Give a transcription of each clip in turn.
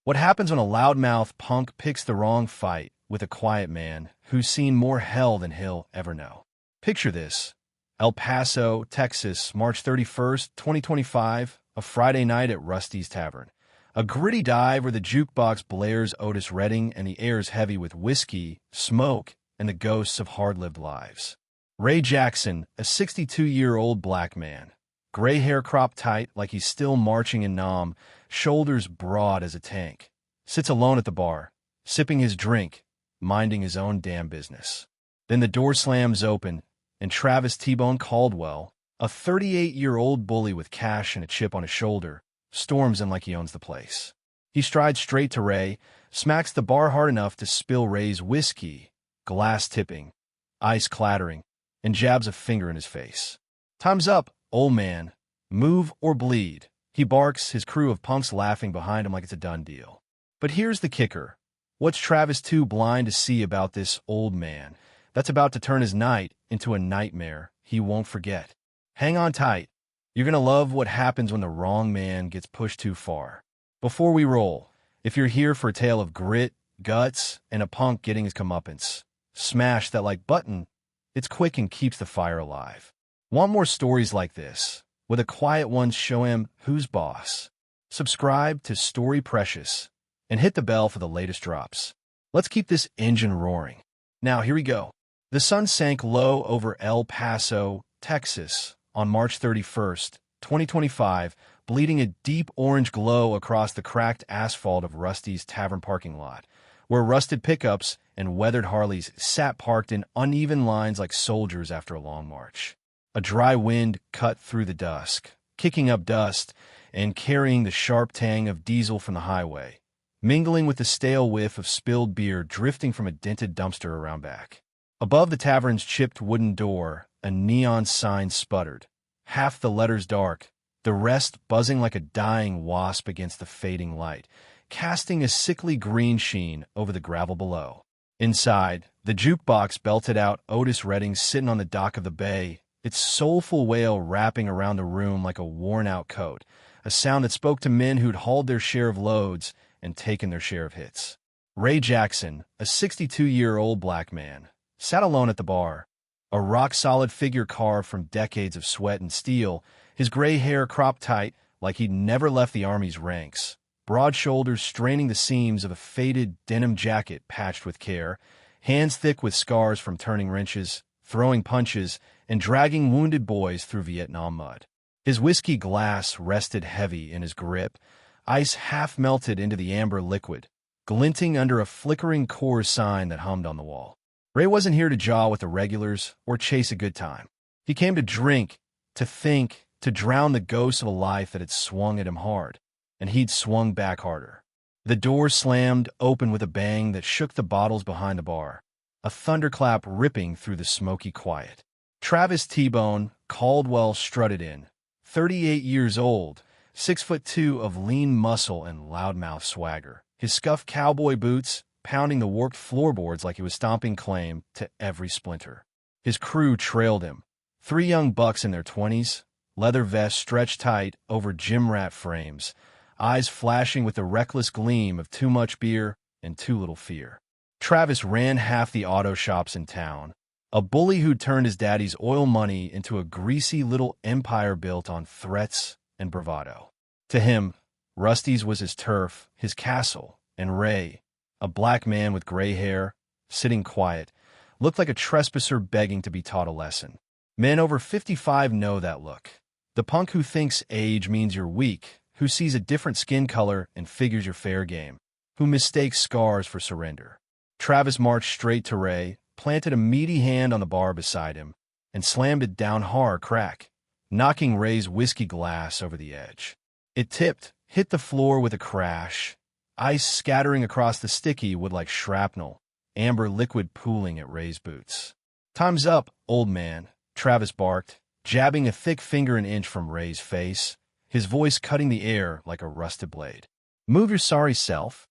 What happens when a loudmouth punk picks the wrong fight with a quiet man who's seen more hell than he'll ever know? Picture this. El Paso, Texas, March 31st, 2025, a Friday night at Rusty's Tavern. A gritty dive where the jukebox blares Otis Redding and the air is heavy with whiskey, smoke, and the ghosts of hard-lived lives. Ray Jackson, a 62-year-old black man. Gray hair cropped tight like he's still marching in Nam, shoulders broad as a tank. Sits alone at the bar, sipping his drink, minding his own damn business. Then the door slams open, and Travis T-Bone Caldwell, a 38-year-old bully with cash and a chip on his shoulder, storms in like he owns the place. He strides straight to Ray, smacks the bar hard enough to spill Ray's whiskey, glass tipping, ice clattering, and jabs a finger in his face. "Time's up, old man. Move or bleed," he barks, his crew of punks laughing behind him like it's a done deal. But here's the kicker. What's Travis too blind to see about this old man that's about to turn his night into a nightmare he won't forget? Hang on tight. You're gonna love what happens when the wrong man gets pushed too far. Before we roll, if you're here for a tale of grit, guts, and a punk getting his comeuppance, smash that like button. It's quick and keeps the fire alive. Want more stories like this, where the quiet ones show him who's boss? Subscribe to Story Precious and hit the bell for the latest drops. Let's keep this engine roaring. Now, here we go. The sun sank low over El Paso, Texas, on March 31st, 2025, bleeding a deep orange glow across the cracked asphalt of Rusty's Tavern parking lot, where rusted pickups and weathered Harleys sat parked in uneven lines like soldiers after a long march. A dry wind cut through the dusk, kicking up dust and carrying the sharp tang of diesel from the highway, mingling with the stale whiff of spilled beer drifting from a dented dumpster around back. Above the tavern's chipped wooden door, a neon sign sputtered, half the letters dark, the rest buzzing like a dying wasp against the fading light, casting a sickly green sheen over the gravel below. Inside, the jukebox belted out Otis Redding sitting on the dock of the bay, its soulful wail wrapping around the room like a worn-out coat, a sound that spoke to men who'd hauled their share of loads and taken their share of hits. Ray Jackson, a 62-year-old black man, sat alone at the bar, a rock-solid figure carved from decades of sweat and steel, his gray hair cropped tight like he'd never left the Army's ranks, broad shoulders straining the seams of a faded denim jacket patched with care, hands thick with scars from turning wrenches, throwing punches, and dragging wounded boys through Vietnam mud. His whiskey glass rested heavy in his grip, ice half melted into the amber liquid, glinting under a flickering Coors sign that hummed on the wall. Ray wasn't here to jaw with the regulars or chase a good time. He came to drink, to think, to drown the ghosts of a life that had swung at him hard, and he'd swung back harder. The door slammed open with a bang that shook the bottles behind the bar, a thunderclap ripping through the smoky quiet. Travis T-Bone Caldwell strutted in, 38 years old, 6'2" of lean muscle and loudmouth swagger, his scuffed cowboy boots pounding the warped floorboards like he was stomping claim to every splinter. His crew trailed him, 3 young bucks in their 20s, leather vests stretched tight over gym rat frames, eyes flashing with the reckless gleam of too much beer and too little fear. Travis ran half the auto shops in town, a bully who'd turned his daddy's oil money into a greasy little empire built on threats and bravado. To him, Rusty's was his turf, his castle, and Ray, a black man with gray hair, sitting quiet, looked like a trespasser begging to be taught a lesson. Men over 55 know that look. The punk who thinks age means you're weak, who sees a different skin color and figures you're fair game, who mistakes scars for surrender. Travis marched straight to Ray, planted a meaty hand on the bar beside him, and slammed it down hard crack, knocking Ray's whiskey glass over the edge. It tipped, hit the floor with a crash, ice scattering across the sticky wood like shrapnel, amber liquid pooling at Ray's boots. "Time's up, old man," Travis barked, jabbing a thick finger an inch from Ray's face, his voice cutting the air like a rusted blade. "Move your sorry self,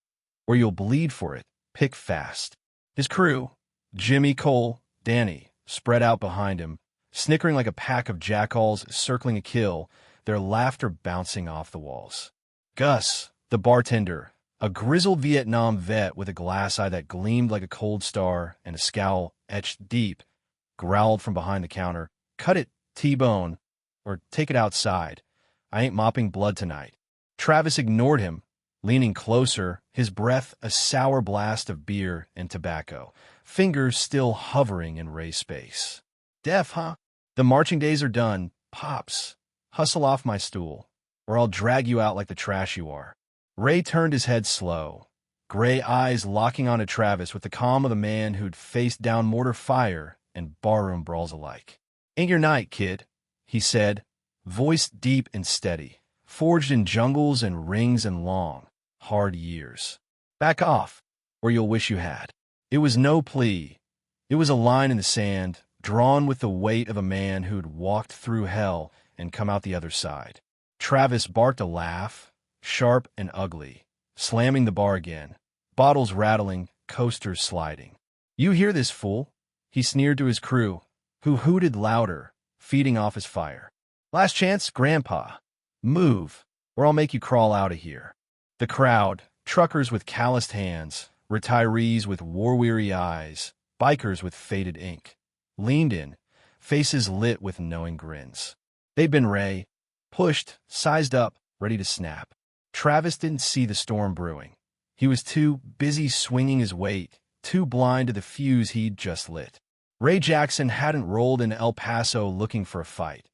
or you'll bleed for it. Pick fast." His crew, Jimmy, Cole, Danny, spread out behind him, snickering like a pack of jackals circling a kill, their laughter bouncing off the walls. Gus, the bartender, A grizzled Vietnam vet with a glass eye that gleamed like a cold star and a scowl etched deep, growled from behind the counter, "Cut it, T-bone, or take it outside. I ain't mopping blood tonight." Travis ignored him, leaning closer, his breath a sour blast of beer and tobacco, fingers still hovering in Ray's space. "Deaf, huh? The marching days are done, Pops. Hustle off my stool, or I'll drag you out like the trash you are." Ray turned his head slow, gray eyes locking onto Travis with the calm of the man who'd faced down mortar fire and barroom brawls alike. "Ain't your night, kid," he said, voice deep and steady, forged in jungles and rings and long, hard years. "Back off, or you'll wish you had." It was no plea. It was a line in the sand, drawn with the weight of a man who'd walked through hell and come out the other side. Travis barked a laugh, sharp and ugly, slamming the bar again, bottles rattling, coasters sliding. "You hear this, fool?" he sneered to his crew, who hooted louder, feeding off his fire. "Last chance, Grandpa. Move, or I'll make you crawl out of here." The crowd, truckers with calloused hands, retirees with war-weary eyes, bikers with faded ink, leaned in, faces lit with knowing grins. They'd been Ray, pushed, sized up, ready to snap. Travis didn't see the storm brewing. He was too busy swinging his weight, too blind to the fuse he'd just lit. Ray Jackson hadn't rolled into El Paso looking for a fight,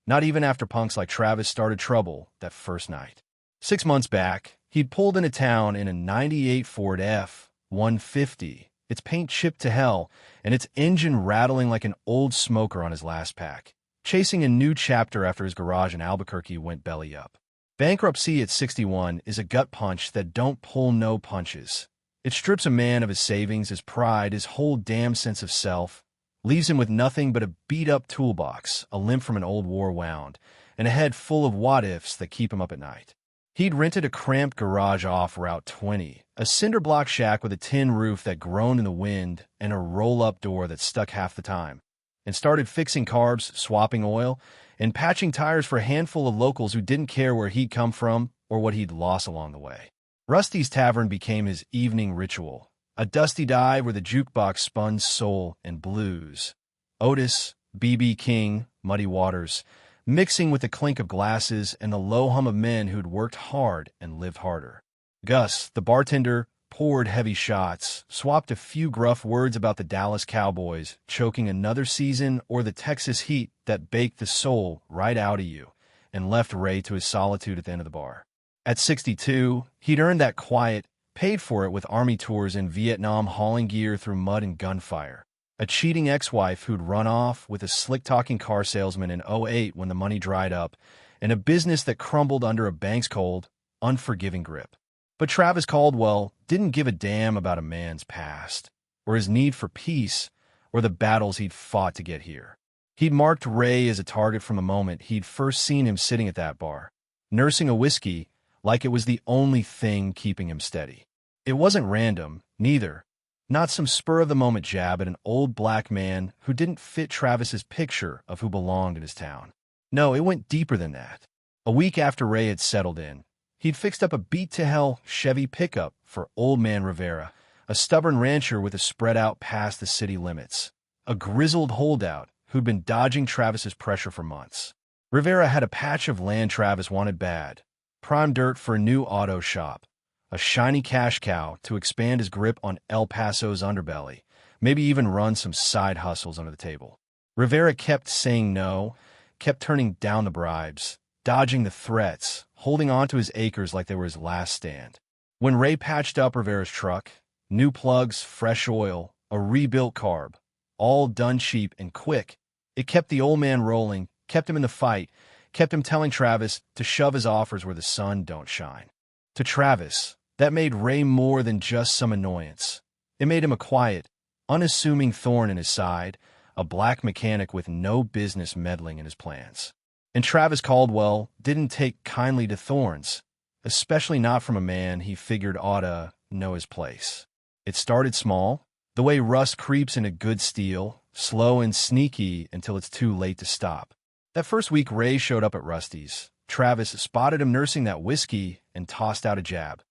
not even after punks like Travis started trouble that first night. 6 months back, he'd pulled into town in a '98 Ford F-150, its paint chipped to hell and its engine rattling like an old smoker on his last pack, chasing a new chapter after his garage in Albuquerque went belly up. Bankruptcy at 61 is a gut punch that don't pull no punches. It strips a man of his savings, his pride, his whole damn sense of self, leaves him with nothing but a beat-up toolbox, a limp from an old war wound, and a head full of what-ifs that keep him up at night. He'd rented a cramped garage off Route 20, a cinder block shack with a tin roof that groaned in the wind and a roll-up door that stuck half the time, and started fixing carbs, swapping oil, and patching tires for a handful of locals who didn't care where he'd come from or what he'd lost along the way. Rusty's Tavern became his evening ritual, a dusty dive where the jukebox spun soul and blues. Otis, B.B. King, Muddy Waters, mixing with the clink of glasses and the low hum of men who'd worked hard and lived harder. Gus, the bartender, poured heavy shots, swapped a few gruff words about the Dallas Cowboys, choking another season or the Texas heat that baked the soul right out of you, and left Ray to his solitude at the end of the bar. At 62, he'd earned that quiet, paid for it with army tours in Vietnam hauling gear through mud and gunfire, a cheating ex-wife who'd run off with a slick-talking car salesman in '08 when the money dried up, and a business that crumbled under a bank's cold, unforgiving grip. But Travis Caldwell didn't give a damn about a man's past, or his need for peace, or the battles he'd fought to get here. He'd marked Ray as a target from the moment he'd first seen him sitting at that bar, nursing a whiskey like it was the only thing keeping him steady. It wasn't random, neither. Not some spur-of-the-moment jab at an old black man who didn't fit Travis's picture of who belonged in his town. No, it went deeper than that. A week after Ray had settled in, he'd fixed up a beat-to-hell Chevy pickup for Old Man Rivera, a stubborn rancher with a spread out past the city limits, a grizzled holdout who'd been dodging Travis's pressure for months. Rivera had a patch of land Travis wanted bad, prime dirt for a new auto shop, a shiny cash cow to expand his grip on El Paso's underbelly, maybe even run some side hustles under the table. Rivera kept saying no, kept turning down the bribes, dodging the threats, holding on to his acres like they were his last stand. When Ray patched up Rivera's truck, new plugs, fresh oil, a rebuilt carb, all done cheap and quick, it kept the old man rolling, kept him in the fight, kept him telling Travis to shove his offers where the sun don't shine. To Travis, that made Ray more than just some annoyance. It made him a quiet, unassuming thorn in his side, a black mechanic with no business meddling in his plans. And Travis Caldwell didn't take kindly to thorns, especially not from a man he figured oughta know his place. It started small, the way rust creeps into good steel, slow and sneaky until it's too late to stop. That first week Ray showed up at Rusty's, Travis spotted him nursing that whiskey and tossed out a jab.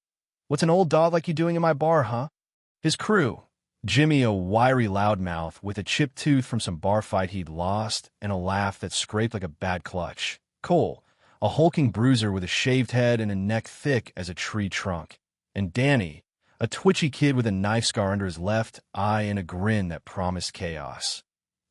What's an old dog like you doing in my bar, huh? His crew, Jimmy, a wiry loudmouth with a chipped tooth from some bar fight he'd lost and a laugh that scraped like a bad clutch. Cole, a hulking bruiser with a shaved head and a neck thick as a tree trunk. And Danny, a twitchy kid with a knife scar under his left eye and a grin that promised chaos.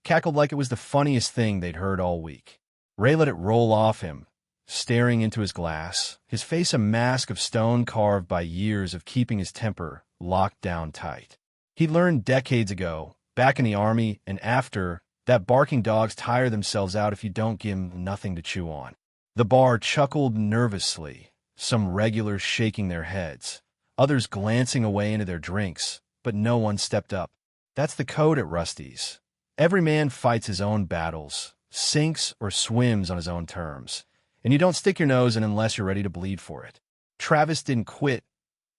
Cackled like it was the funniest thing they'd heard all week. Ray let it roll off him, staring into his glass, his face a mask of stone carved by years of keeping his temper locked down tight. He learned decades ago, back in the army and after, that barking dogs tire themselves out if you don't give them nothing to chew on. The bar chuckled nervously, some regulars shaking their heads, others glancing away into their drinks, but no one stepped up. That's the code at Rusty's. Every man fights his own battles, sinks or swims on his own terms, and you don't stick your nose in unless you're ready to bleed for it. Travis didn't quit,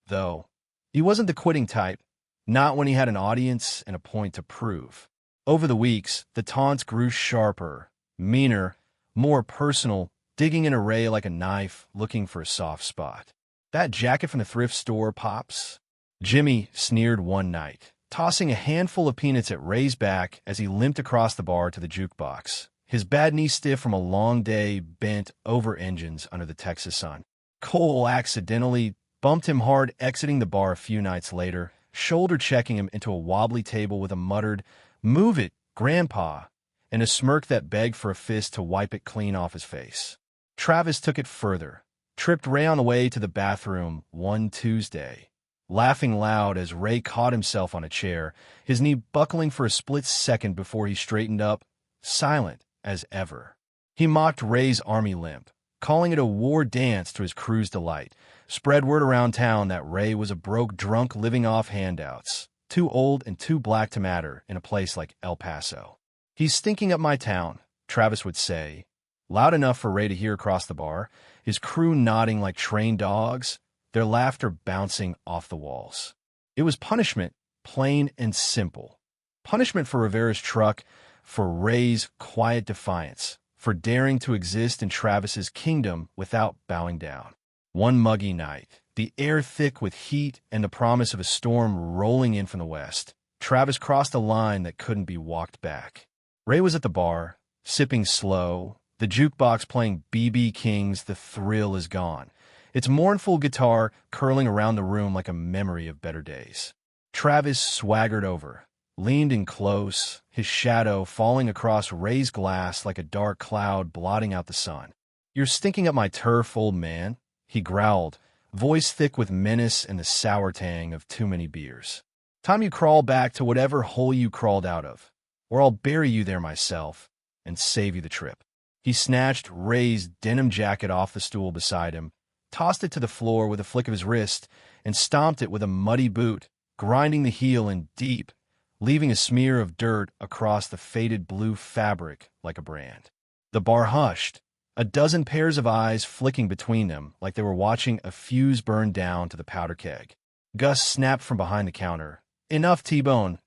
though. He wasn't the quitting type, not when he had an audience and a point to prove. Over the weeks, the taunts grew sharper, meaner, more personal, digging in Ray like a knife, looking for a soft spot. That jacket from the thrift store, Pops? Jimmy sneered one night, tossing a handful of peanuts at Ray's back as he limped across the bar to the jukebox, his bad knee stiff from a long day bent over engines under the Texas sun. Cole accidentally bumped him hard exiting the bar a few nights later, shoulder-checking him into a wobbly table with a muttered, "Move it, Grandpa," and a smirk that begged for a fist to wipe it clean off his face. Travis took it further, tripped Ray on the way to the bathroom one Tuesday, laughing loud as Ray caught himself on a chair, his knee buckling for a split second before he straightened up, silent as ever. He mocked Ray's army limp, calling it a war dance to his crew's delight, spread word around town that Ray was a broke drunk living off handouts, too old and too black to matter in a place like El Paso. "He's stinking up my town," Travis would say, loud enough for Ray to hear across the bar, his crew nodding like trained dogs, their laughter bouncing off the walls. It was punishment, plain and simple. Punishment for Rivera's truck, for Ray's quiet defiance, for daring to exist in Travis's kingdom without bowing down. One muggy night, the air thick with heat and the promise of a storm rolling in from the west, Travis crossed a line that couldn't be walked back. Ray was at the bar, sipping slow, the jukebox playing B.B. King's "The Thrill Is Gone," its mournful guitar curling around the room like a memory of better days. Travis swaggered over, leaned in close, his shadow falling across Ray's glass like a dark cloud blotting out the sun. "You're stinking up my turf, old man," he growled, voice thick with menace and the sour tang of too many beers. "Time you crawl back to whatever hole you crawled out of, or I'll bury you there myself and save you the trip." He snatched Ray's denim jacket off the stool beside him, tossed it to the floor with a flick of his wrist, and stomped it with a muddy boot, grinding the heel in deep, leaving a smear of dirt across the faded blue fabric like a brand. The bar hushed, a dozen pairs of eyes flicking between them like they were watching a fuse burn down to the powder keg. Gus snapped from behind the counter. "Enough, T-Bone.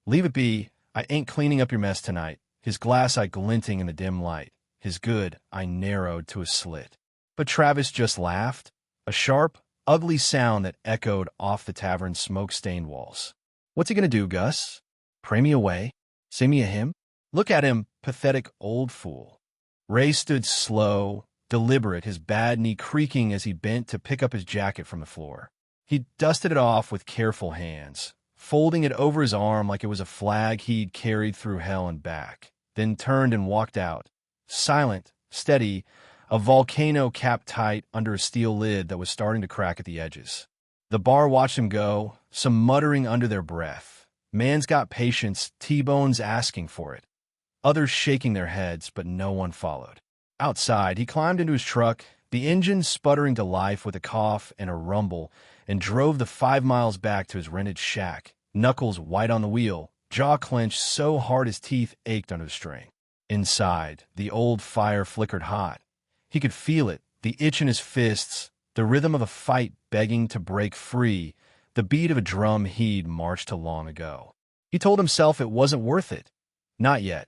Leave it be. I ain't cleaning up your mess tonight," his glass eye glinting in the dim light, his good eye narrowed to a slit. But Travis just laughed, a sharp, ugly sound that echoed off the tavern's smoke-stained walls. "What's he gonna do, Gus? Pray me away? Sing me a hymn? Look at him, pathetic old fool." Ray stood slow, deliberate, his bad knee creaking as he bent to pick up his jacket from the floor. He dusted it off with careful hands, folding it over his arm like it was a flag he'd carried through hell and back, then turned and walked out, silent, steady, a volcano capped tight under a steel lid that was starting to crack at the edges. The bar watched him go, some muttering under their breath. "Man's got patience, T-Bone's asking for it." Others shaking their heads, but no one followed. Outside, he climbed into his truck, the engine sputtering to life with a cough and a rumble, and drove the 5 miles back to his rented shack, knuckles white on the wheel, jaw clenched so hard his teeth ached under the strain. Inside, the old fire flickered hot. He could feel it, the itch in his fists, the rhythm of a fight begging to break free, the beat of a drum he'd marched to long ago. He told himself it wasn't worth it. Not yet.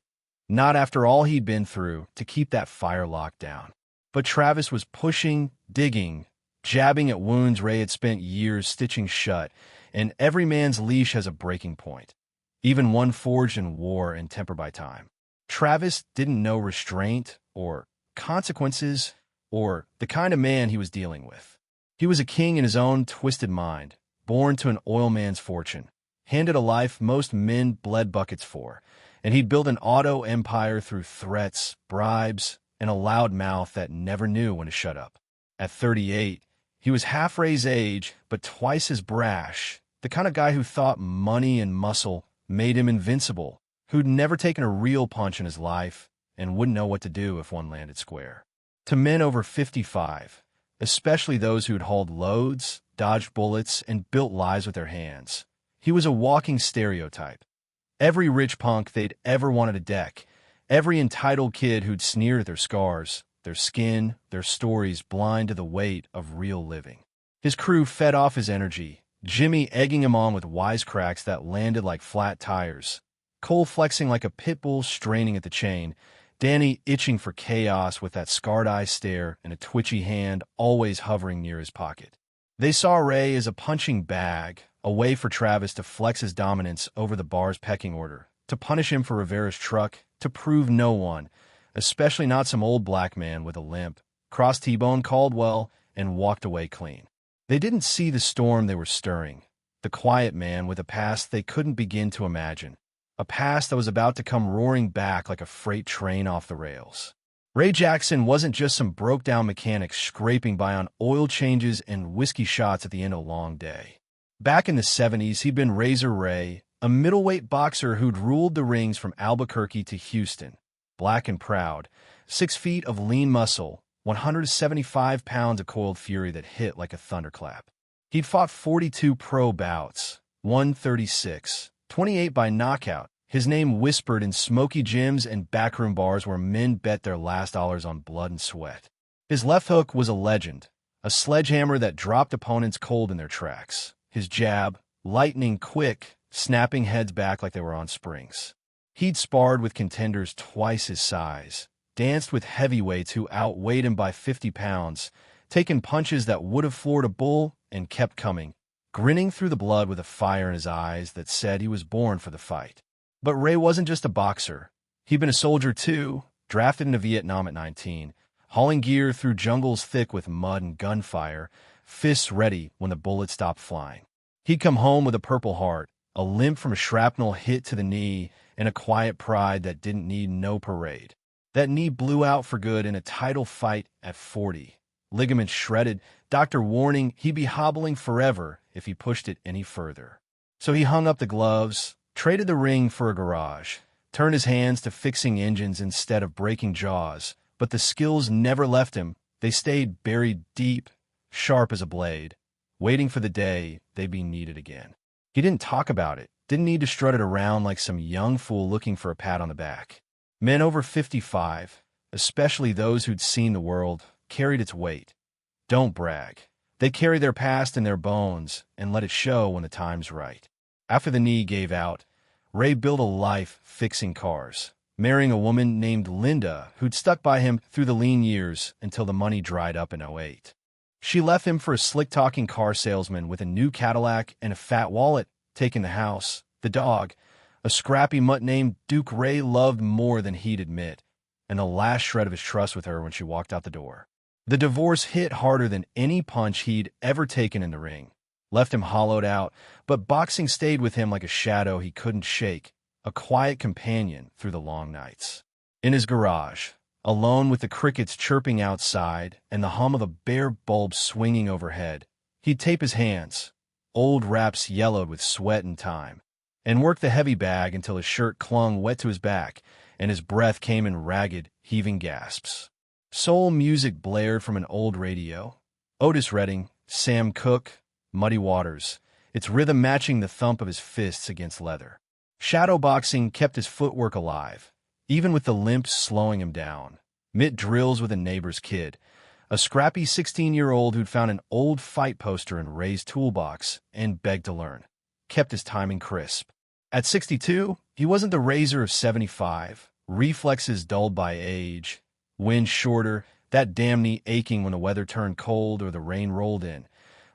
Not after all he'd been through to keep that fire locked down. But Travis was pushing, digging, jabbing at wounds Ray had spent years stitching shut, and every man's leash has a breaking point, even one forged in war and tempered by time. Travis didn't know restraint or consequences or the kind of man he was dealing with. He was a king in his own twisted mind, born to an oil man's fortune, handed a life most men bled buckets for, and he'd built an auto empire through threats, bribes, and a loud mouth that never knew when to shut up. At 38, he was half Ray's age, but twice as brash, the kind of guy who thought money and muscle made him invincible, who'd never taken a real punch in his life and wouldn't know what to do if one landed square. To men over 55, especially those who'd hauled loads, dodged bullets, and built lives with their hands, he was a walking stereotype. Every rich punk they'd ever wanted to deck, every entitled kid who'd sneered at their scars, their skin, their stories blind to the weight of real living. His crew fed off his energy, Jimmy egging him on with wisecracks that landed like flat tires, Cole flexing like a pit bull straining at the chain, Danny itching for chaos with that scarred-eye stare and a twitchy hand always hovering near his pocket. They saw Ray as a punching bag, a way for Travis to flex his dominance over the bar's pecking order, to punish him for Rivera's truck, to prove no one, especially not some old black man with a limp, crossed T-bone Caldwell and walked away clean. They didn't see the storm they were stirring, the quiet man with a past they couldn't begin to imagine, a past that was about to come roaring back like a freight train off the rails. Ray Jackson wasn't just some broke-down mechanic scraping by on oil changes and whiskey shots at the end of a long day. Back in the 70s, he'd been Razor Ray, a middleweight boxer who'd ruled the rings from Albuquerque to Houston. Black and proud, 6 feet of lean muscle, 175 pounds of coiled fury that hit like a thunderclap. He'd fought 42 pro bouts, won 36, 28 by knockout, his name whispered in smoky gyms and backroom bars where men bet their last dollars on blood and sweat. His left hook was a legend, a sledgehammer that dropped opponents cold in their tracks. His jab, lightning quick, snapping heads back like they were on springs. He'd sparred with contenders twice his size, danced with heavyweights who outweighed him by 50 pounds, taken punches that would have floored a bull, and kept coming, grinning through the blood with a fire in his eyes that said he was born for the fight. But Ray wasn't just a boxer. He'd been a soldier too, drafted into Vietnam at 19, hauling gear through jungles thick with mud and gunfire, fists ready when the bullets stopped flying. He'd come home with a Purple Heart, a limp from a shrapnel hit to the knee, and a quiet pride that didn't need no parade. That knee blew out for good in a title fight at 40. Ligaments shredded, doctor warning he'd be hobbling forever if he pushed it any further. So he hung up the gloves, traded the ring for a garage, turned his hands to fixing engines instead of breaking jaws, but the skills never left him. They stayed buried deep, sharp as a blade, waiting for the day they'd be needed again. He didn't talk about it, didn't need to strut it around like some young fool looking for a pat on the back. Men over 55, especially those who'd seen the world, carried its weight. Don't brag. They carry their past in their bones and let it show when the time's right. After the knee gave out, Ray built a life fixing cars, marrying a woman named Linda who'd stuck by him through the lean years until the money dried up in '08. She left him for a slick-talking car salesman with a new Cadillac and a fat wallet, taking the house, the dog, a scrappy mutt named Duke Ray loved more than he'd admit, and the last shred of his trust with her when she walked out the door. The divorce hit harder than any punch he'd ever taken in the ring, left him hollowed out, but boxing stayed with him like a shadow he couldn't shake, a quiet companion through the long nights. In his garage, alone with the crickets chirping outside and the hum of a bare bulb swinging overhead, he'd tape his hands, old wraps yellowed with sweat and time, and work the heavy bag until his shirt clung wet to his back and his breath came in ragged, heaving gasps. Soul music blared from an old radio. Otis Redding, Sam Cooke, Muddy Waters, its rhythm matching the thump of his fists against leather. Shadowboxing kept his footwork alive, even with the limps slowing him down. Mitt drills with a neighbor's kid, a scrappy 16-year-old who'd found an old fight poster in Ray's toolbox and begged to learn. Kept his timing crisp. At 62, he wasn't the razor of 75, reflexes dulled by age, wind shorter, that damn knee aching when the weather turned cold or the rain rolled in.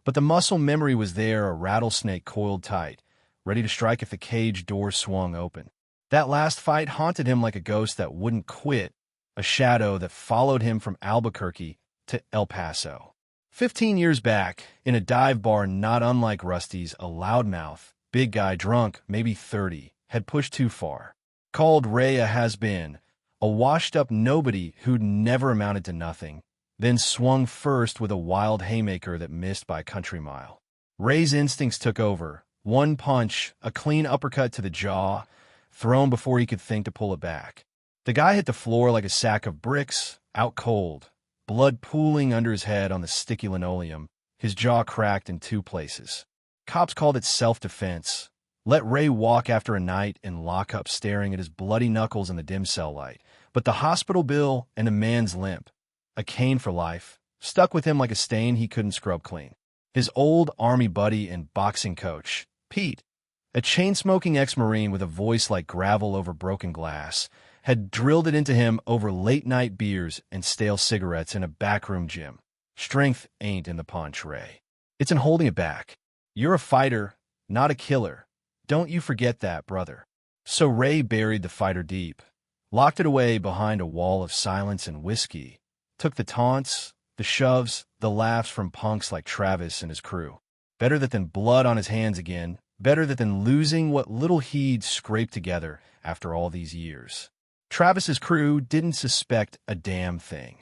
But the muscle memory was there, a rattlesnake coiled tight, ready to strike if the cage door swung open. That last fight haunted him like a ghost that wouldn't quit, a shadow that followed him from Albuquerque to El Paso. 15 years back, in a dive bar not unlike Rusty's, a loudmouth, big guy drunk, maybe 30, had pushed too far. Called Ray a has-been, a washed-up nobody who'd never amounted to nothing, then swung first with a wild haymaker that missed by a country mile. Ray's instincts took over. One punch, a clean uppercut to the jaw, thrown before he could think to pull it back. The guy hit the floor like a sack of bricks, out cold, blood pooling under his head on the sticky linoleum, his jaw cracked in 2 places. Cops called it self-defense. Let Ray walk after a night in lockup staring at his bloody knuckles in the dim cell light. But the hospital bill and a man's limp, a cane for life, stuck with him like a stain he couldn't scrub clean. His old Army buddy and boxing coach, Pete, a chain-smoking ex-Marine with a voice like gravel over broken glass, had drilled it into him over late-night beers and stale cigarettes in a backroom gym. Strength ain't in the punch, Ray. It's in holding it back. You're a fighter, not a killer. Don't you forget that, brother. So Ray buried the fighter deep, locked it away behind a wall of silence and whiskey, took the taunts, the shoves, the laughs from punks like Travis and his crew. Better that than blood on his hands again, better that than losing what little he'd scraped together after all these years. Travis's crew didn't suspect a damn thing,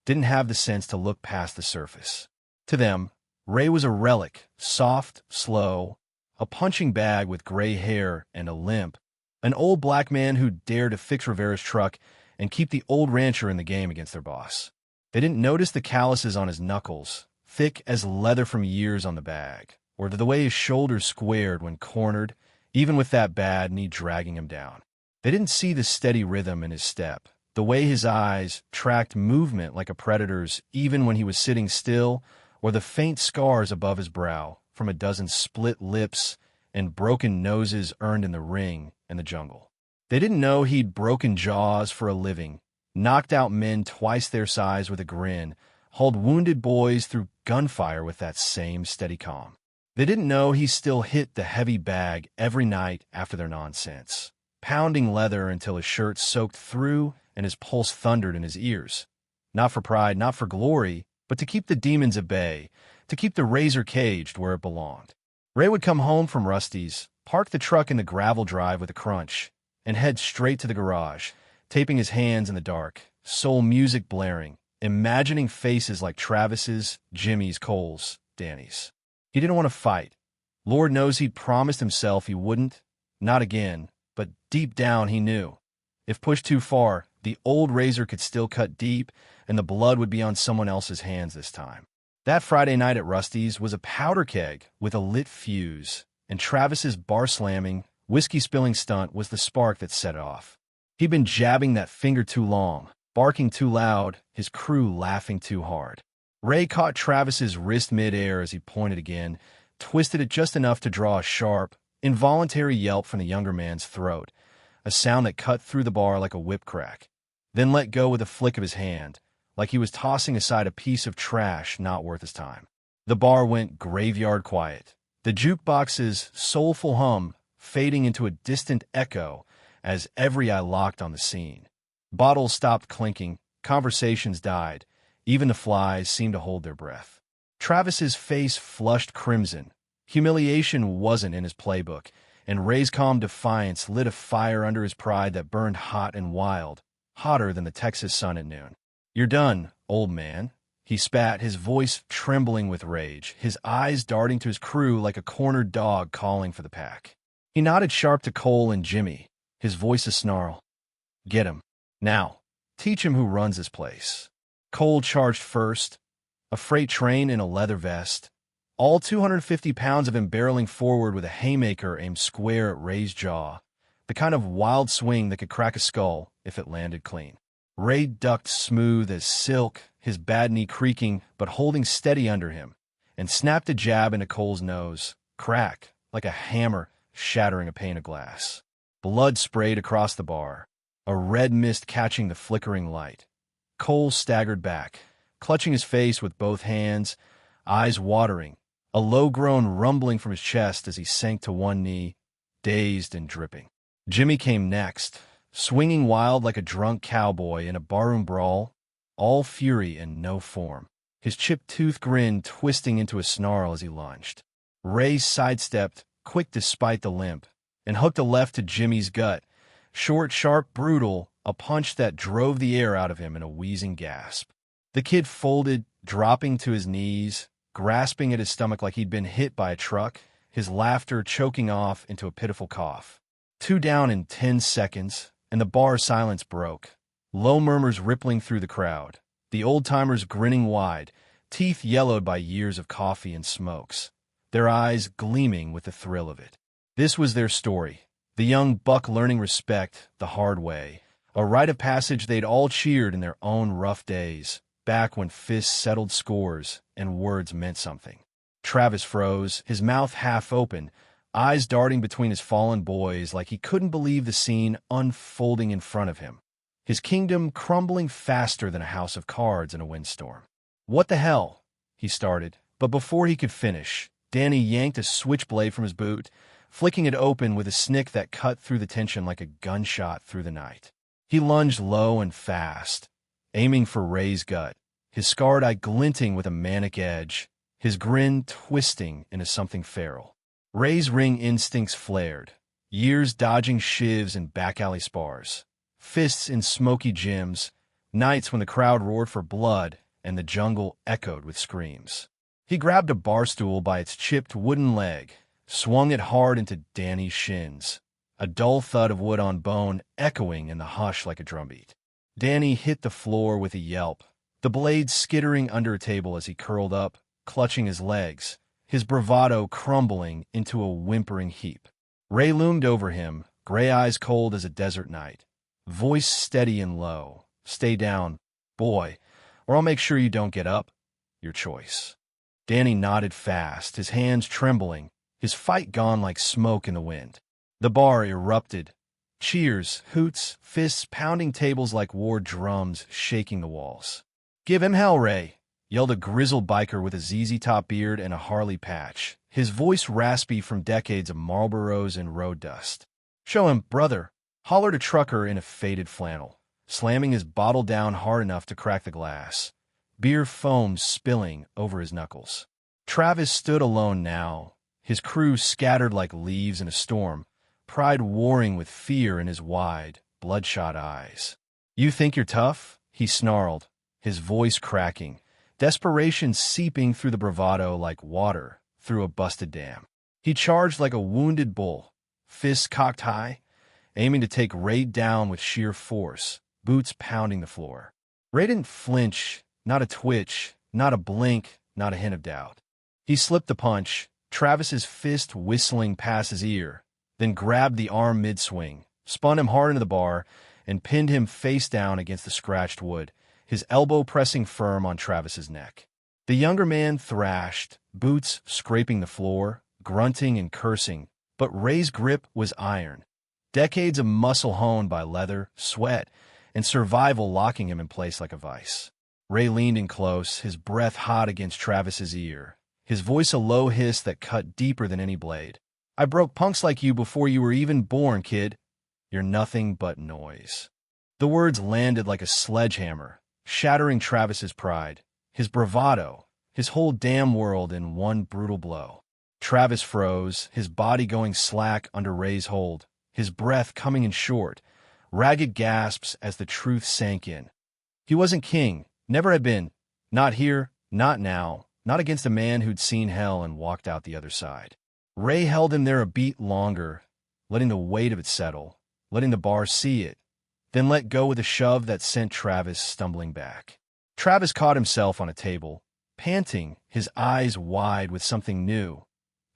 didn't have the sense to look past the surface. To them, Ray was a relic, soft, slow, a punching bag with gray hair and a limp, an old black man who dared to fix Rivera's truck and keep the old rancher in the game against their boss. They didn't notice the calluses on his knuckles, thick as leather from years on the bag, or the way his shoulders squared when cornered, even with that bad knee dragging him down. They didn't see the steady rhythm in his step, the way his eyes tracked movement like a predator's even when he was sitting still, or the faint scars above his brow from a dozen split lips and broken noses earned in the ring and the jungle. They didn't know he'd broken jaws for a living, knocked out men twice their size with a grin, hauled wounded boys through gunfire with that same steady calm. They didn't know he still hit the heavy bag every night after their nonsense, pounding leather until his shirt soaked through and his pulse thundered in his ears. Not for pride, not for glory, but to keep the demons at bay, to keep the razor caged where it belonged. Ray would come home from Rusty's, park the truck in the gravel drive with a crunch, and head straight to the garage, taping his hands in the dark, soul music blaring, imagining faces like Travis's, Jimmy's, Cole's, Danny's. He didn't want to fight. Lord knows he'd promised himself he wouldn't. Not again, but deep down he knew. If pushed too far, the old razor could still cut deep, and the blood would be on someone else's hands this time. That Friday night at Rusty's was a powder keg with a lit fuse, and Travis's bar-slamming, whiskey-spilling stunt was the spark that set it off. He'd been jabbing that finger too long, barking too loud, his crew laughing too hard. Ray caught Travis's wrist mid-air as he pointed again, twisted it just enough to draw a sharp, involuntary yelp from the younger man's throat, a sound that cut through the bar like a whip crack, then let go with a flick of his hand, like he was tossing aside a piece of trash not worth his time. The bar went graveyard quiet, the jukebox's soulful hum fading into a distant echo as every eye locked on the scene. Bottles stopped clinking, conversations died, even the flies seemed to hold their breath. Travis's face flushed crimson. Humiliation wasn't in his playbook, and Ray's calm defiance lit a fire under his pride that burned hot and wild, hotter than the Texas sun at noon. "You're done, old man," he spat, his voice trembling with rage, his eyes darting to his crew like a cornered dog calling for the pack. He nodded sharp to Cole and Jimmy, his voice a snarl. "Get him. Now, teach him who runs this place." Cole charged first, a freight train in a leather vest, all 250 pounds of him barreling forward with a haymaker aimed square at Ray's jaw, the kind of wild swing that could crack a skull if it landed clean. Ray ducked smooth as silk, his bad knee creaking but holding steady under him, and snapped a jab into Cole's nose, crack, like a hammer shattering a pane of glass. Blood sprayed across the bar, a red mist catching the flickering light. Cole staggered back, clutching his face with both hands, eyes watering, a low groan rumbling from his chest as he sank to one knee, dazed and dripping. Jimmy came next, swinging wild like a drunk cowboy in a barroom brawl, all fury and no form, his chipped tooth grin twisting into a snarl as he lunged. Ray sidestepped, quick despite the limp, and hooked a left to Jimmy's gut, short, sharp, brutal, a punch that drove the air out of him in a wheezing gasp. The kid folded, dropping to his knees, grasping at his stomach like he'd been hit by a truck, his laughter choking off into a pitiful cough. 2 down in 10 seconds, and the bar silence broke. Low murmurs rippling through the crowd, the old-timers grinning wide, teeth yellowed by years of coffee and smokes, their eyes gleaming with the thrill of it. This was their story, the young buck learning respect the hard way, a rite of passage they'd all cheered in their own rough days, back when fists settled scores and words meant something. Travis froze, his mouth half open, eyes darting between his fallen boys like he couldn't believe the scene unfolding in front of him, his kingdom crumbling faster than a house of cards in a windstorm. "What the hell?" he started, but before he could finish, Danny yanked a switchblade from his boot, flicking it open with a snick that cut through the tension like a gunshot through the night. He lunged low and fast, aiming for Ray's gut, his scarred eye glinting with a manic edge, his grin twisting into something feral. Ray's ring instincts flared, years dodging shivs and back-alley spars, fists in smoky gyms, nights when the crowd roared for blood and the jungle echoed with screams. He grabbed a bar stool by its chipped wooden leg, swung it hard into Danny's shins, a dull thud of wood on bone echoing in the hush like a drumbeat. Danny hit the floor with a yelp, the blade skittering under a table as he curled up, clutching his legs, his bravado crumbling into a whimpering heap. Ray loomed over him, gray eyes cold as a desert night, voice steady and low. "Stay down, boy, or I'll make sure you don't get up. Your choice." Danny nodded fast, his hands trembling, his fight gone like smoke in the wind. The bar erupted. Cheers, hoots, fists pounding tables like war drums shaking the walls. "Give him hell, Ray," yelled a grizzled biker with a ZZ-top beard and a Harley patch, his voice raspy from decades of Marlboros and road dust. "Show him, brother," hollered a trucker in a faded flannel, slamming his bottle down hard enough to crack the glass, beer foam spilling over his knuckles. Travis stood alone now, his crew scattered like leaves in a storm, pride warring with fear in his wide, bloodshot eyes. "You think you're tough?" he snarled, his voice cracking, desperation seeping through the bravado like water through a busted dam. He charged like a wounded bull, fists cocked high, aiming to take Ray down with sheer force, boots pounding the floor. Ray didn't flinch, not a twitch, not a blink, not a hint of doubt. He slipped the punch, Travis's fist whistling past his ear, then grabbed the arm mid-swing, spun him hard into the bar, and pinned him face down against the scratched wood, his elbow pressing firm on Travis's neck. The younger man thrashed, boots scraping the floor, grunting and cursing, but Ray's grip was iron, decades of muscle honed by leather, sweat, and survival locking him in place like a vice. Ray leaned in close, his breath hot against Travis's ear, his voice a low hiss that cut deeper than any blade. "I broke punks like you before you were even born, kid. You're nothing but noise." The words landed like a sledgehammer, shattering Travis's pride, his bravado, his whole damn world in one brutal blow. Travis froze, his body going slack under Ray's hold, his breath coming in short, ragged gasps as the truth sank in. He wasn't king, never had been, not here, not now, not against a man who'd seen hell and walked out the other side. Ray held him there a beat longer, letting the weight of it settle, letting the bar see it, then let go with a shove that sent Travis stumbling back. Travis caught himself on a table, panting, his eyes wide with something new.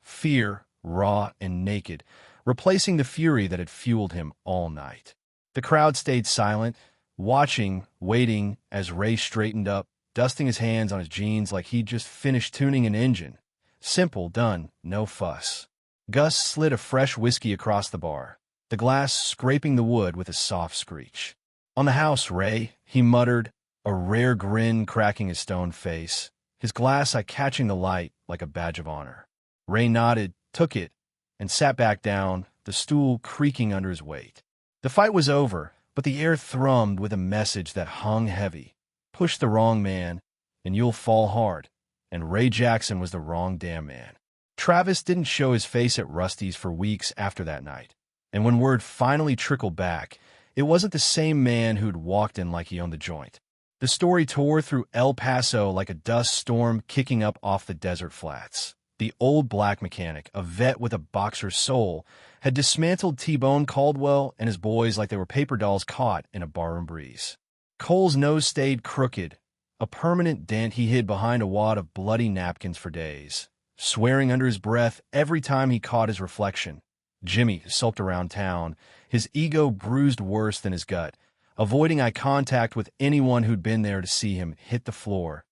Fear, raw and naked, replacing the fury that had fueled him all night. The crowd stayed silent, watching, waiting as Ray straightened up, dusting his hands on his jeans like he'd just finished tuning an engine. Simple, done, no fuss. Gus slid a fresh whiskey across the bar, the glass scraping the wood with a soft screech. "On the house, Ray," he muttered, a rare grin cracking his stone face, his glass eye catching the light like a badge of honor. Ray nodded, took it, and sat back down, the stool creaking under his weight. The fight was over, but the air thrummed with a message that hung heavy. Push the wrong man, and you'll fall hard. And Ray Jackson was the wrong damn man. Travis didn't show his face at Rusty's for weeks after that night. And when word finally trickled back, it wasn't the same man who'd walked in like he owned the joint. The story tore through El Paso like a dust storm kicking up off the desert flats. The old black mechanic, a vet with a boxer's soul, had dismantled T-Bone Caldwell and his boys like they were paper dolls caught in a barroom breeze. Cole's nose stayed crooked, a permanent dent he hid behind a wad of bloody napkins for days, swearing under his breath every time he caught his reflection. Jimmy sulked around town, his ego bruised worse than his gut, avoiding eye contact with anyone who'd been there to see him hit the floor.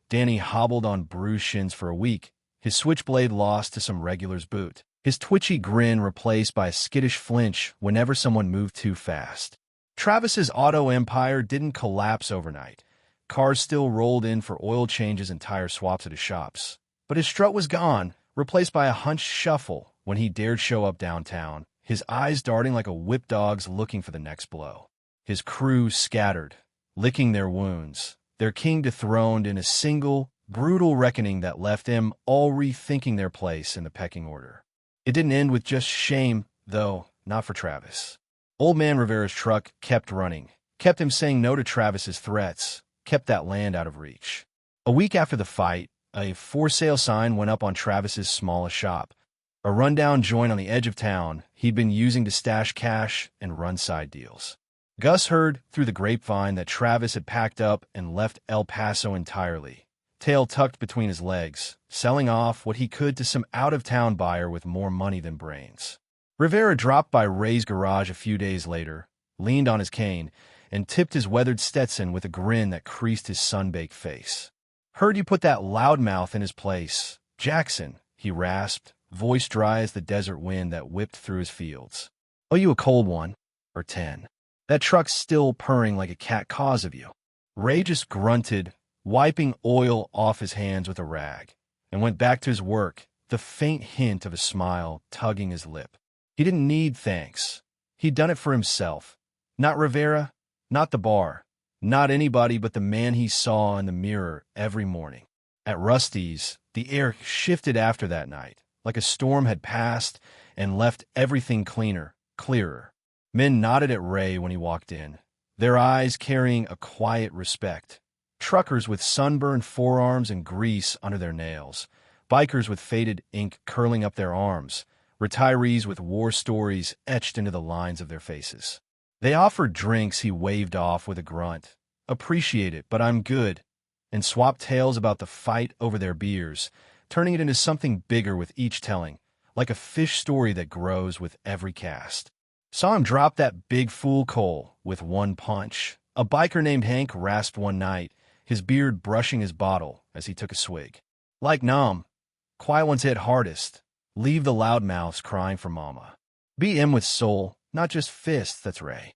Danny hobbled on bruised shins for a week, his switchblade lost to some regular's boot, his twitchy grin replaced by a skittish flinch whenever someone moved too fast. Travis's auto empire didn't collapse overnight. Cars still rolled in for oil changes and tire swaps at his shops. But his strut was gone, replaced by a hunched shuffle when he dared show up downtown, his eyes darting like a whipped dog's looking for the next blow. His crew scattered, licking their wounds, their king dethroned in a single, brutal reckoning that left them all rethinking their place in the pecking order. It didn't end with just shame, though, not for Travis. Old Man Rivera's truck kept running, kept him saying no to Travis's threats, kept that land out of reach. A week after the fight, a for sale sign went up on Travis's smallest shop, a rundown joint on the edge of town he'd been using to stash cash and run side deals. Gus heard through the grapevine that Travis had packed up and left El Paso entirely, tail tucked between his legs, selling off what he could to some out-of-town buyer with more money than brains. Rivera dropped by Ray's garage a few days later, leaned on his cane, and tipped his weathered Stetson with a grin that creased his sun-baked face. "Heard you put that loudmouth in his place. Jackson," he rasped, voice dry as the desert wind that whipped through his fields. "Owe you a cold one, or 10. That truck's still purring like a cat caws of you." Ray just grunted, wiping oil off his hands with a rag, and went back to his work, the faint hint of a smile tugging his lip. He didn't need thanks. He'd done it for himself. Not Rivera, not the bar, not anybody but the man he saw in the mirror every morning. At Rusty's, the air shifted after that night, like a storm had passed and left everything cleaner, clearer. Men nodded at Ray when he walked in, their eyes carrying a quiet respect. Truckers with sunburned forearms and grease under their nails, bikers with faded ink curling up their arms, retirees with war stories etched into the lines of their faces. They offered drinks he waved off with a grunt. "Appreciate it, but I'm good," and swapped tales about the fight over their beers, turning it into something bigger with each telling, like a fish story that grows with every cast. "Saw him drop that big fool Cole with one punch," a biker named Hank rasped one night, his beard brushing his bottle as he took a swig. "Like Nom, quiet ones hit hardest. Leave the loudmouths crying for mama. Beat him with soul, not just fists, that's Ray."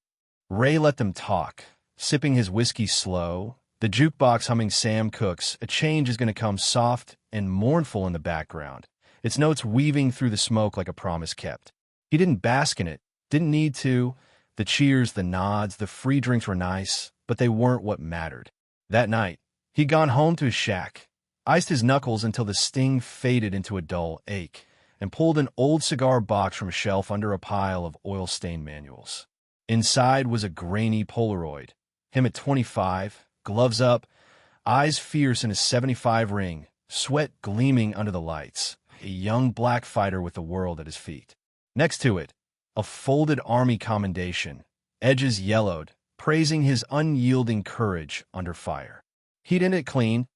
Ray let them talk, sipping his whiskey slow, the jukebox humming Sam Cooke's "A Change Is Gonna Come" soft and mournful in the background, its notes weaving through the smoke like a promise kept. He didn't bask in it, didn't need to. The cheers, the nods, the free drinks were nice, but they weren't what mattered. That night, he'd gone home to his shack, iced his knuckles until the sting faded into a dull ache, and pulled an old cigar box from a shelf under a pile of oil-stained manuals. Inside was a grainy Polaroid, him at 25, gloves up, eyes fierce in his 75 ring, sweat gleaming under the lights, a young black fighter with the world at his feet. Next to it, a folded army commendation, edges yellowed, praising his unyielding courage under fire. He'd end it clean,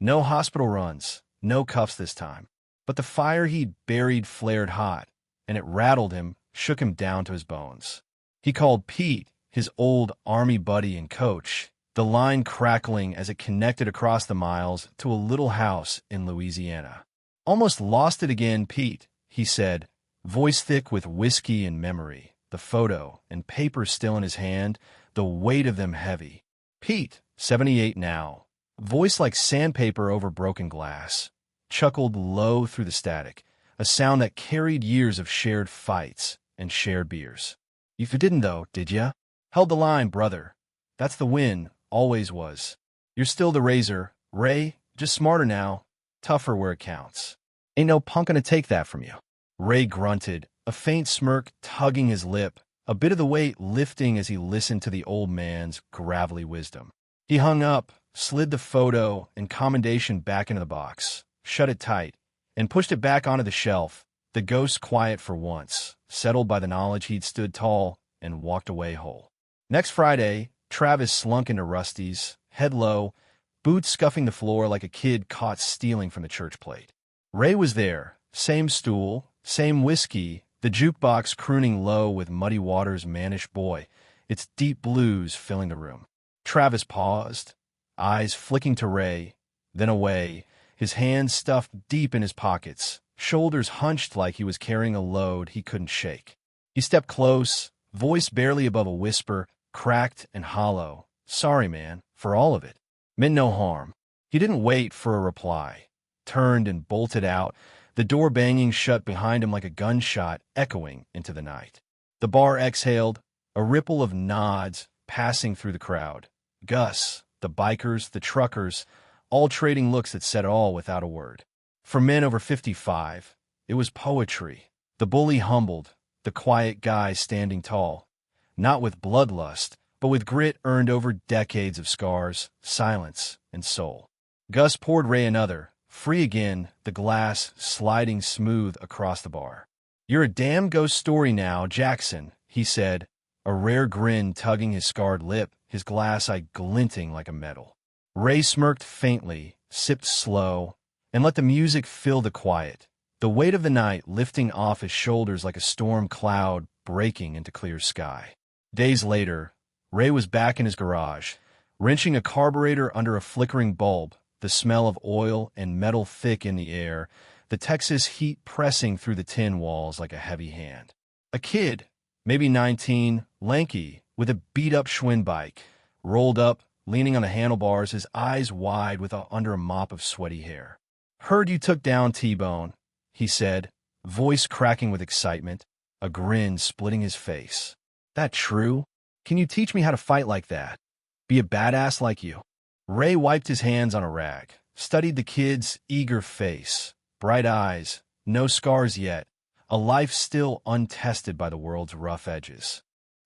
no hospital runs, no cuffs this time. But the fire he'd buried flared hot, and it rattled him, shook him down to his bones. He called Pete, his old army buddy and coach, the line crackling as it connected across the miles to a little house in Louisiana. "Almost lost it again, Pete," he said, voice thick with whiskey and memory, the photo and paper still in his hand, the weight of them heavy. "Pete," 78 now. Voice like sandpaper over broken glass. Chuckled low through the static, a sound that carried years of shared fights and shared beers. You didn't though, did ya? Held the line, brother. That's the win, always was. You're still the razor, Ray, just smarter now, tougher where it counts. Ain't no punk gonna take that from you. Ray grunted, a faint smirk tugging his lip, a bit of the weight lifting as he listened to the old man's gravelly wisdom. He hung up, slid the photo and commendation back into the box, shut it tight, and pushed it back onto the shelf, the ghost quiet for once, settled by the knowledge he'd stood tall and walked away whole. Next Friday, Travis slunk into Rusty's, head low, boots scuffing the floor like a kid caught stealing from the church plate. Ray was there, same stool, same whiskey, the jukebox crooning low with Muddy Waters' Mannish Boy, its deep blues filling the room. Travis paused, eyes flicking to Ray, then away, his hands stuffed deep in his pockets, shoulders hunched like he was carrying a load he couldn't shake. He stepped close, voice barely above a whisper, cracked and hollow. Sorry, man, for all of it. Meant no harm. He didn't wait for a reply. Turned and bolted out, the door banging shut behind him like a gunshot echoing into the night. The bar exhaled, a ripple of nods passing through the crowd. Gus, the bikers, the truckers, all trading looks that said all without a word. For men over 55, it was poetry. The bully humbled, the quiet guy standing tall, not with bloodlust, but with grit earned over decades of scars, silence, and soul. Gus poured Ray another, free again, the glass sliding smooth across the bar. You're a damn ghost story now, Jackson, he said, a rare grin tugging his scarred lip, his glass eye glinting like a metal. Ray smirked faintly, sipped slow, and let the music fill the quiet, the weight of the night lifting off his shoulders like a storm cloud breaking into clear sky. Days later, Ray was back in his garage, wrenching a carburetor under a flickering bulb, the smell of oil and metal thick in the air, the Texas heat pressing through the tin walls like a heavy hand. A kid, maybe 19, lanky, with a beat-up Schwinn bike, rolled up, leaning on the handlebars, his eyes wide under a mop of sweaty hair. Heard you took down T-Bone, he said, voice cracking with excitement, a grin splitting his face. That true? Can you teach me how to fight like that? Be a badass like you? Ray wiped his hands on a rag, studied the kid's eager face, bright eyes, no scars yet, a life still untested by the world's rough edges.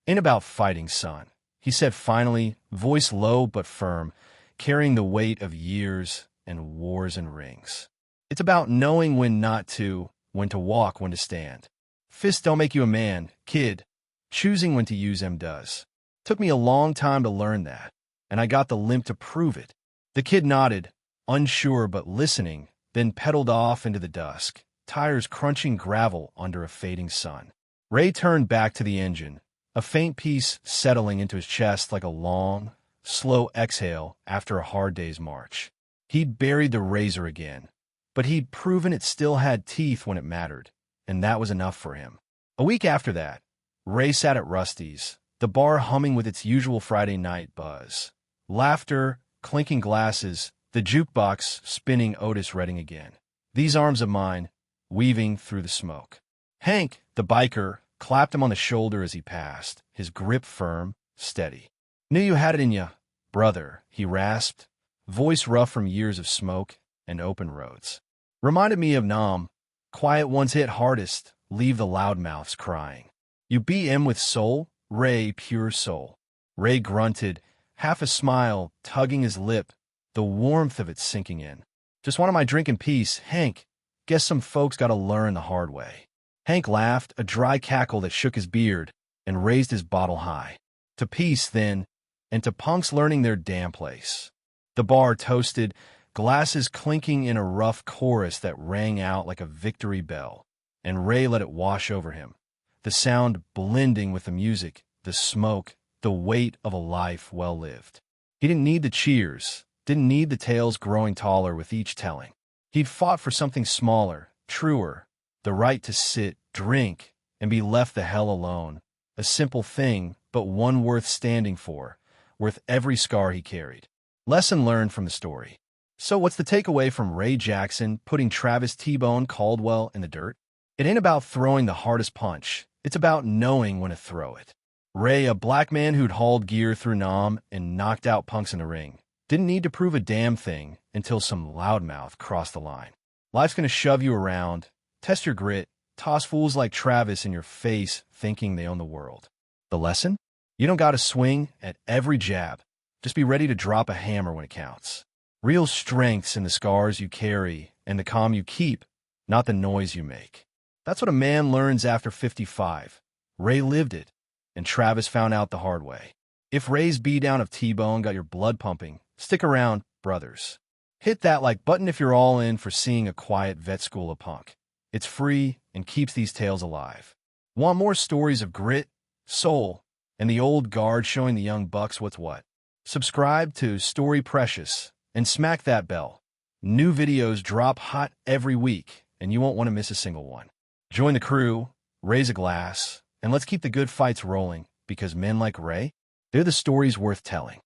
Ain't about fighting, son, he said finally, voice low but firm, carrying the weight of years and wars and rings. It's about knowing when not to, when to walk, when to stand. Fists don't make you a man, kid. Choosing when to use them does. Took me a long time to learn that, and I got the limp to prove it. The kid nodded, unsure but listening, then pedaled off into the dusk, tires crunching gravel under a fading sun. Ray turned back to the engine, a faint peace settling into his chest like a long, slow exhale after a hard day's march. He'd buried the razor again, but he'd proven it still had teeth when it mattered, and that was enough for him. A week after that, Ray sat at Rusty's, the bar humming with its usual Friday night buzz. Laughter, clinking glasses, the jukebox spinning Otis Redding again. These arms of mine, weaving through the smoke. Hank, the biker, clapped him on the shoulder as he passed, his grip firm, steady. Knew you had it in ya, brother, he rasped, voice rough from years of smoke and open roads. Reminded me of Nam, quiet ones hit hardest, leave the loudmouths crying. You beat him with soul, Ray, pure soul. Ray grunted, half a smile tugging his lip, the warmth of it sinking in. Just wanted my drink in peace, Hank. Guess some folks gotta learn the hard way. Hank laughed, a dry cackle that shook his beard, and raised his bottle high. To peace, then, and to punks learning their damn place. The bar toasted, glasses clinking in a rough chorus that rang out like a victory bell, and Ray let it wash over him, the sound blending with the music, the smoke, the weight of a life well lived. He didn't need the cheers, didn't need the tales growing taller with each telling. He'd fought for something smaller, truer, the right to sit, drink, and be left the hell alone. A simple thing, but one worth standing for, worth every scar he carried. Lesson learned from the story. So what's the takeaway from Ray Jackson putting Travis T-Bone Caldwell in the dirt? It ain't about throwing the hardest punch. It's about knowing when to throw it. Ray, a black man who'd hauled gear through Nam and knocked out punks in the ring, didn't need to prove a damn thing until some loudmouth crossed the line. Life's gonna shove you around, test your grit, toss fools like Travis in your face thinking they own the world. The lesson? You don't gotta swing at every jab. Just be ready to drop a hammer when it counts. Real strength's in the scars you carry and the calm you keep, not the noise you make. That's what a man learns after 55. Ray lived it, and Travis found out the hard way. If Ray's beatdown of T-Bone got your blood pumping, stick around, brothers. Hit that like button if you're all in for seeing a quiet vet school of punk. It's free and keeps these tales alive. Want more stories of grit, soul, and the old guard showing the young bucks what's what? Subscribe to Story Precious and smack that bell. New videos drop hot every week, and you won't want to miss a single one. Join the crew, raise a glass, and let's keep the good fights rolling, because men like Ray, they're the stories worth telling.